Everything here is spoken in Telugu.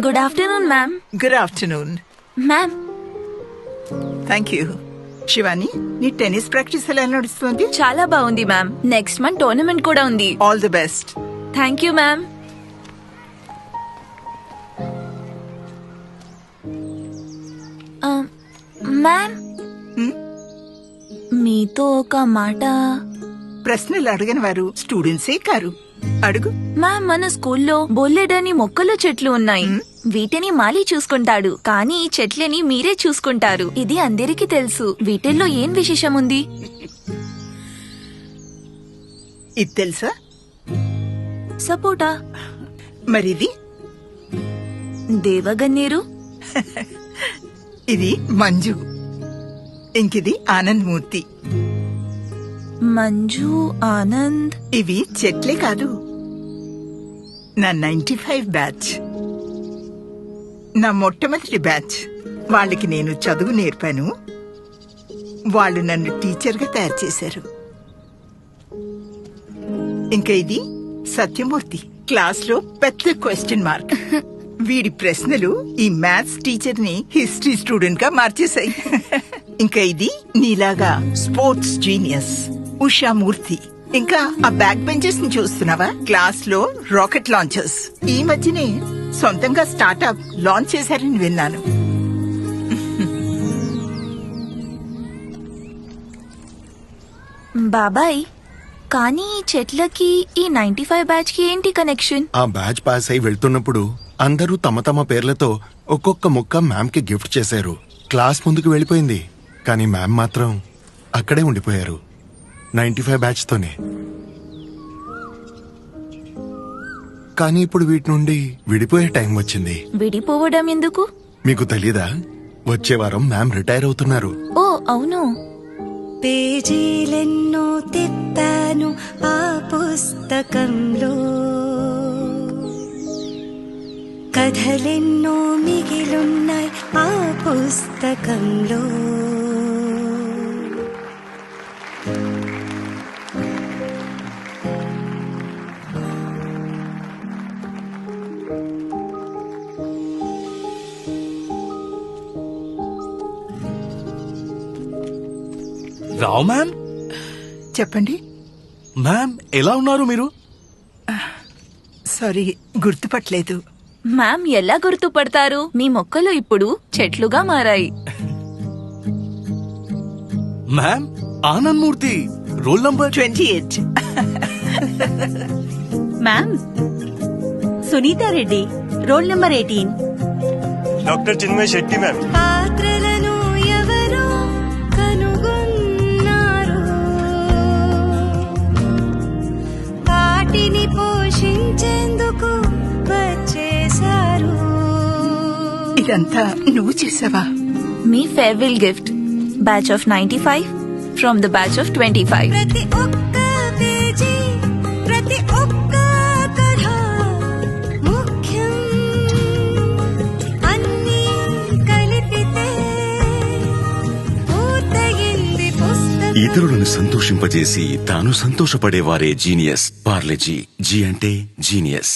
Good afternoon ma'am. Good afternoon. Ma'am, thank you. Shivani, నీ టెన్నిస్ ప్రాక్టీస్ ఎలా నడుస్తుంది? చాలా బాగుంది మ్యామ్. నెక్స్ట్ మంత్ టోర్నమెంట్ కూడా ఉంది. All the best. Thank you ma'am. Ma'am, మీతో ఒక మాట. ప్రశ్నలు అడగని వారు స్టూడెంట్సే కారు. అడుగు. మ్యామ్, మన స్కూల్లో బొల్లెడని మొక్కలు చెట్లు ఉన్నాయి. వీటిని మాలి చూసుకుంటాడు, కానీ ఈ చెట్లని మీరే చూసుకుంటారు. ఇది అందరికీ తెలుసు. వీటిల్లో ఏం విశేషం ఉంది? ఇది తెలుసా? సపోటా. మరిది? దేవగన్నేరు. ఇది మంజు. ఇంకిది ఆనంద్ మూర్తి. మంజు, ఆనంద్. ఇవి చెట్లే కాదు, నా 95 బ్యాచ్. నా మొట్టమొదటి బ్యాచ్. వాళ్ళకి నేను చదువు నేర్పాను. వాళ్ళు నన్ను టీచర్గా తయారు చేశారు. ఇంకా ఇది సత్యమూర్తి. క్లాస్లో పెద్ద క్వశ్చన్ మార్క్. వీడి ప్రశ్నలు ఈ మ్యాథ్స్ టీచర్ ని హిస్టరీ స్టూడెంట్ గా మార్చేశాయి. ఇంకా ఇది నీలాగా స్పోర్ట్స్ జీనియస్ ఉషామూర్తి. ఇంకా ఆ బ్యాక్ బెంచెస్ ని చూస్తున్నావా? క్లాస్ లో రాకెట్ లాంచర్స్. ఈ మధ్యనే సొంతంగా స్టార్ట్అప్ లాంచ్ చేశారని విన్నాను. బాబాయ్, కానీ ఈ చెట్లకి ఈ 95 బ్యాచ్ కి ఏంటి కనెక్షన్? ఆ బ్యాచ్ పాస్ అయి వెళ్తున్నప్పుడు అందరూ తమ తమ పేర్లతో ఒక్కొక్క ముక్క మ్యామ్ కి గిఫ్ట్ చేశారు. క్లాస్ ముందుకు వెళ్ళిపోయింది, కానీ మ్యామ్ మాత్రం అక్కడే ఉండిపోయారు 95 బ్యాచ్ తోనే. కానీ ఇప్పుడు వీటి నుండి విడిపోయే టైం వచ్చింది. విడిపోవడం ఎందుకు? మీకు తెలీదా? వచ్చే వారం మ్యామ్ రిటైర్ అవుతున్నారు. ఓ అవును. పేజీలెన్నో తిప్పాను ఆ పుస్తకంలో, కథలెన్నో మిగిలున్నాయి ఆ పుస్తకంలో. రావు మ్యామ్. చెప్పండి మ్యామ్, ఎలా ఉన్నారు మీరు? సారీ, గుర్తుపట్టలేదు. మ్యామ్, ఎలా గుర్తుపడతారు? మీ మొక్కలు ఇప్పుడు చెట్లుగా మారాయి. Ma'am, Anand Murthy, roll number 28. Ma'am, Sunita Reddy, roll number 18. Doctor Chinmay Shetty ma'am. పాత్రలను ఎవరో కనుగొన్నారు, వాటిని పోషించేందుకు వచ్చేశారు. ఇదంతా నువ్వు చేసావా? మీ farewell gift, batch of 95 from the batch of 25. ప్రతి ఒక్క పేజీ, ప్రతి ఒక్క కథ ముఖ్యం. అన్నీ కలిపితే పూర్తయింది పుస్తకం. ఇతరులను సంతోషింపజేసి తాను సంతోషపడేవారే జీనియస్. పార్లేజీ. జీ అంటే జీనియస్.